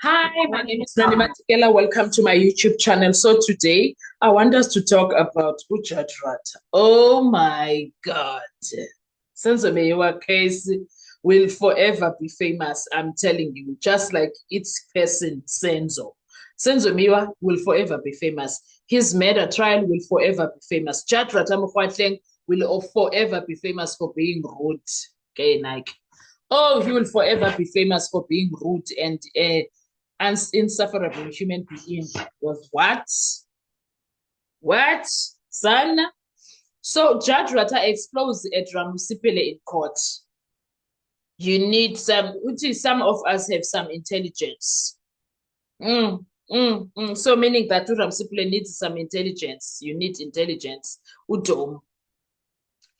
Hi, my name is Nani Matikela. Welcome to my YouTube channel. So today I want us to talk about Ujudge Rata. Oh my God. Senzo Meyiwa case will forever be famous. I'm telling you, just like its person, Senzo. Senzo Meyiwa will forever be famous. His murder trial will forever be famous. Judge Rata Mokwatleng will forever be famous for being rude. Okay, Nike. Oh, he will forever be famous for being rude and insufferable human being. Was what? What? Son? So Judge Rata explodes at Ramusipele in court. You need some of us have some intelligence. So meaning that Ramusipele needs some intelligence. You need intelligence. Udom.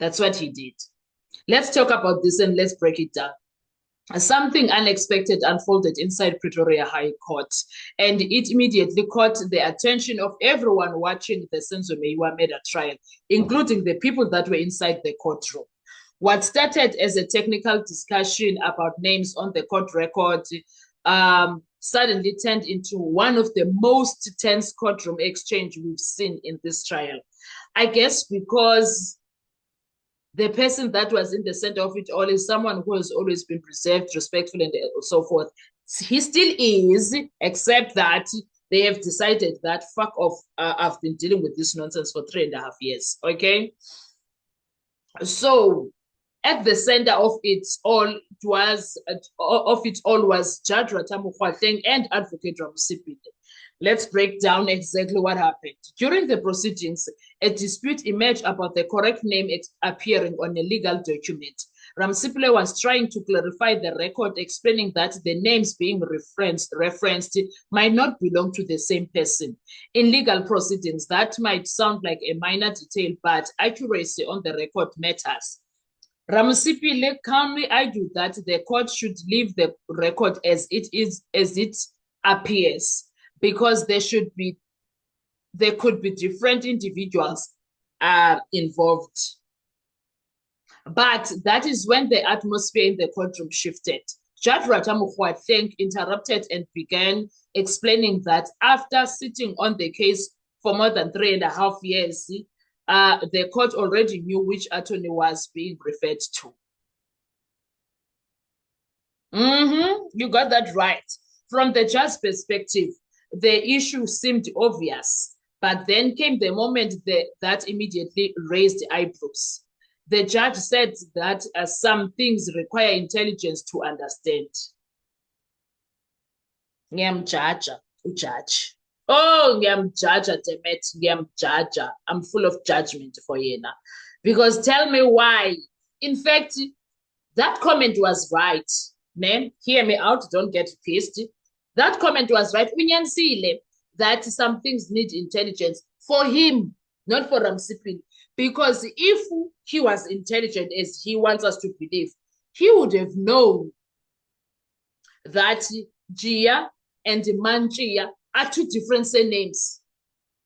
That's what he did. Let's talk about this and let's break it down. Something unexpected unfolded inside Pretoria High Court, and it immediately caught the attention of everyone watching the Senzo Meyiwa murder trial, including the people that were inside the courtroom. What started as a technical discussion about names on the court record suddenly turned into one of the most tense courtroom exchange we've seen in this trial. I guess because the person that was in the center of it all is someone who has always been preserved, respectful, and so forth. He still is, except that they have decided that fuck off, I've been dealing with this nonsense for 3.5 years, okay? So at the center of it all was Judge Rata Mokwatleng and Advocate Ramusipele. Let's break down exactly what happened. During the proceedings, a dispute emerged about the correct name appearing on a legal document. Ramusipele was trying to clarify the record, explaining that the names being referenced might not belong to the same person. In legal proceedings, that might sound like a minor detail, but accuracy on the record matters. Ramusipele calmly argued that the court should leave the record as it appears, because there could be different individuals involved. But that is when the atmosphere in the courtroom shifted. Judge Rata Mokwatleng interrupted and began explaining that after sitting on the case for more than 3.5 years, the court already knew which attorney was being referred to. You got that right. From the judge's perspective, the issue seemed obvious, but then came the moment that immediately raised eyebrows. The judge said that some things require intelligence to understand. Ngiyamjaja, ujudge. Oh, ngiyamjaja, Demet, ngiyamjaja. I'm full of judgment for yena. Because tell me why. In fact, that comment was right. Man, hear me out, don't get pissed. That comment was right. Unyanisile that some things need intelligence for him, not for Ramusipele. Because if he was intelligent as he wants us to believe, he would have known that Gia and Manchia are two different surnames.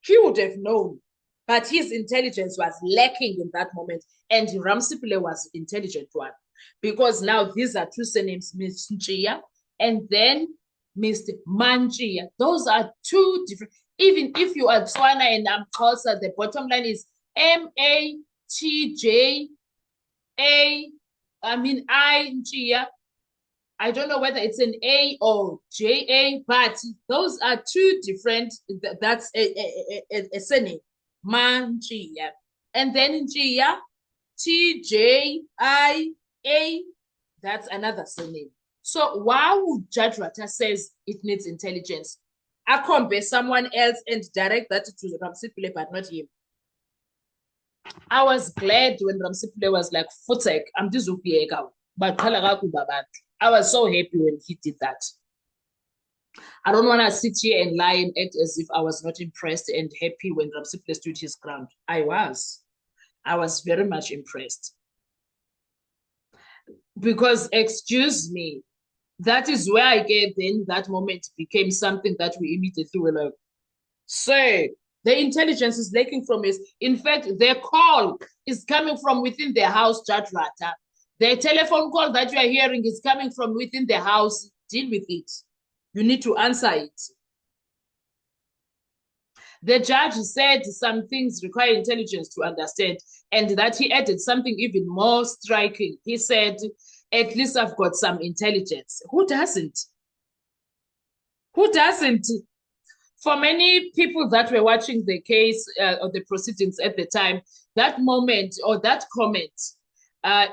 He would have known. But his intelligence was lacking in that moment. And Ramusipele was intelligent one. Because now these are two surnames, Miss Njia and then Mr. Manjia. Those are two different. Even if you are Tswana and I'm Xhosa, the bottom line is Matja. I, Njia. I don't know whether it's an A or JA, but those are two different. That's a surname, Manjia. And then Njia, TJIA, that's another surname. So while Judge Rata says it needs intelligence, I compare someone else and direct that to Ramusipele, but not him. I was glad when Ramusipele was like, Futek, I'm dizupiega, but I was so happy when he did that. I don't want to sit here and lie and act as if I was not impressed and happy when Ramusipele stood his ground. I was very much impressed. Because, excuse me, that is where I get then that moment became something that we immediately were like, sir, the intelligence is lacking from us. In fact, their call is coming from within the house, Judge Rata. The telephone call that you are hearing is coming from within the house. Deal with it. You need to answer it. The judge said some things require intelligence to understand, and that he added something even more striking. He said, at least I've got some intelligence. Who doesn't? Who doesn't? For many people that were watching the case or the proceedings at the time, that moment or that comment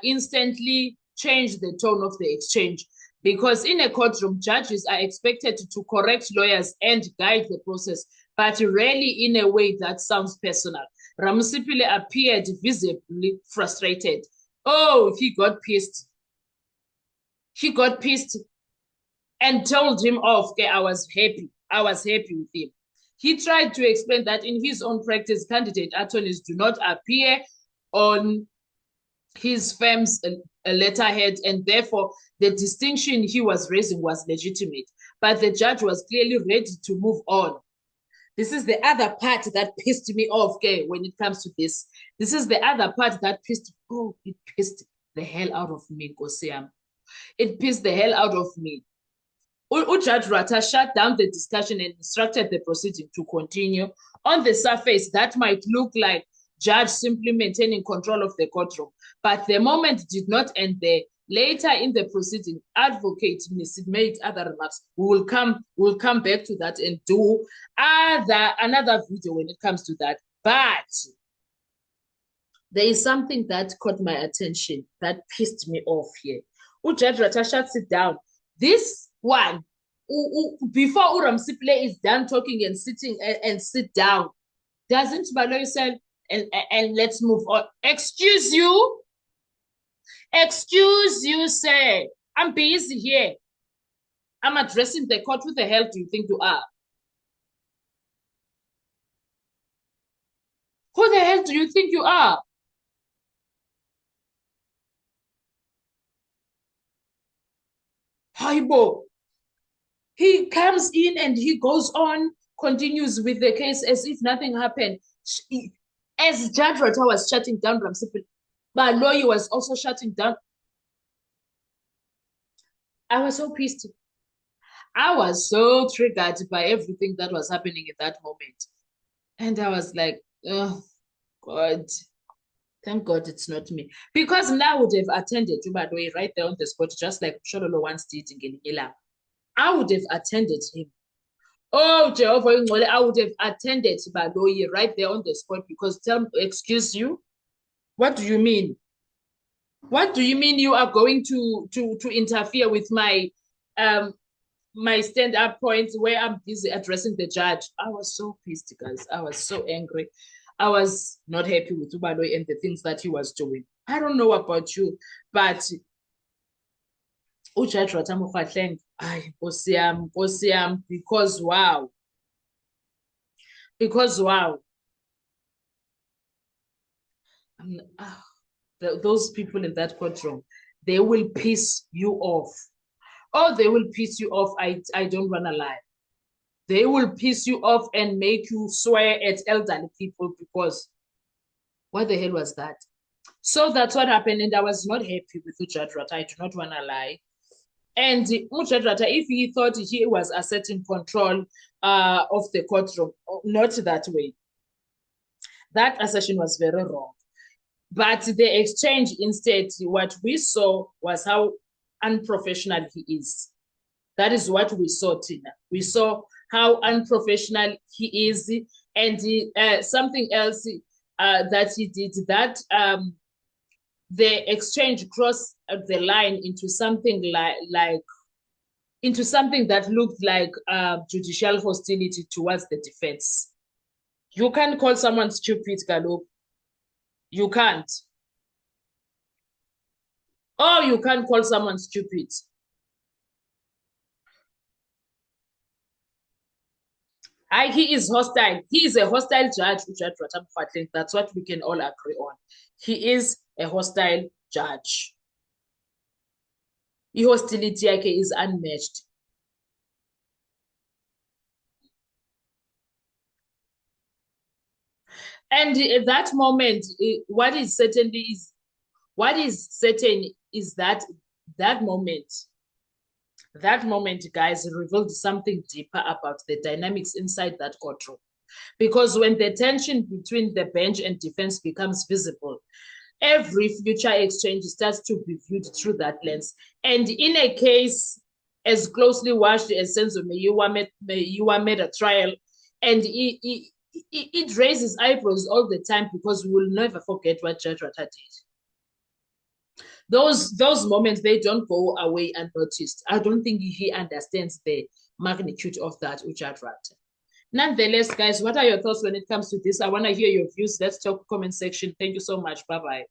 instantly changed the tone of the exchange. Because in a courtroom, judges are expected to correct lawyers and guide the process, but rarely in a way that sounds personal. Ramusipile appeared visibly frustrated. Oh, he got pissed. He got pissed and told him off. Okay, I was happy with him. He tried to explain that in his own practice, candidate attorneys do not appear on his firm's letterhead, and therefore the distinction he was raising was legitimate. But the judge was clearly ready to move on. This is the other part that pissed me off, okay, when it comes to this. This is the other part that it pissed the hell out of me, Kosiam. It pissed the hell out of me. Judge Rata shut down the discussion and instructed the proceeding to continue. On the surface, that might look like judge simply maintaining control of the courtroom, but the moment did not end there. Later in the proceeding, advocate made other remarks. We'll come back to that and do another video when it comes to that. But there is something that caught my attention that pissed me off here. Judge Rata shuts it down. This one, before Ramusipile is done talking and sitting and sit down, doesn't Baloyi say, and let's move on? Excuse you, sir. I'm busy here. I'm addressing the court. Who the hell do you think you are? Who the hell do you think you are? Haibo. He comes in and he goes on, continues with the case as if nothing happened. As Judge Rata was shutting down Ramusipile, Baloyi was also shutting down. I was so pissed. I was so triggered by everything that was happening in that moment. And I was like, oh, God. Thank God it's not me. Because now I would have attended to Baloyi right there on the spot, just like Shololo once did in Ngelinye. I would have attended him. Oh, Jehovah, I would have attended Baloyi right there on the spot because excuse you? What do you mean? What do you mean you are going to interfere with my my stand-up points where I'm busy addressing the judge? I was so pissed, guys. I was so angry. I was not happy with Baloyi and the things that he was doing. I don't know about you, but Judge Rata Mokgatleng, Nkosi yam, because wow. Because wow. Those people in that courtroom, they will piss you off. Oh, they will piss you off. I don't wanna lie. They will piss you off and make you swear at elderly people because what the hell was that? So that's what happened, and I was not happy with Judge Rata. I do not wanna lie. And Judge Rata, if he thought he was asserting control of the courtroom, not that way. That assertion was very wrong. But the exchange instead, what we saw was how unprofessional he is. That is what we saw, Tina. We saw how unprofessional he is. And something else that he did, that the exchange crossed the line into something into something that looked like judicial hostility towards the defense. You can't call someone stupid, Galop. You can't. Or you can't call someone stupid. He is hostile. He is a hostile judge, Judge Rata Mokgatleng. That's what we can all agree on. He is a hostile judge. The hostility is unmatched. And at that moment, what is certain is that that moment, That moment, guys, revealed something deeper about the dynamics inside that courtroom. Because when the tension between the bench and defense becomes visible, every future exchange starts to be viewed through that lens. And in a case as closely watched as Senzo Meyiwa made a trial, and it raises eyebrows all the time because we will never forget what Judge Rata did. Those moments, they don't go away unnoticed. I don't think he understands the magnitude of that, Judge Rata. Nonetheless, guys, what are your thoughts when it comes to this? I want to hear your views. Let's talk comment section. Thank you so much. Bye-bye.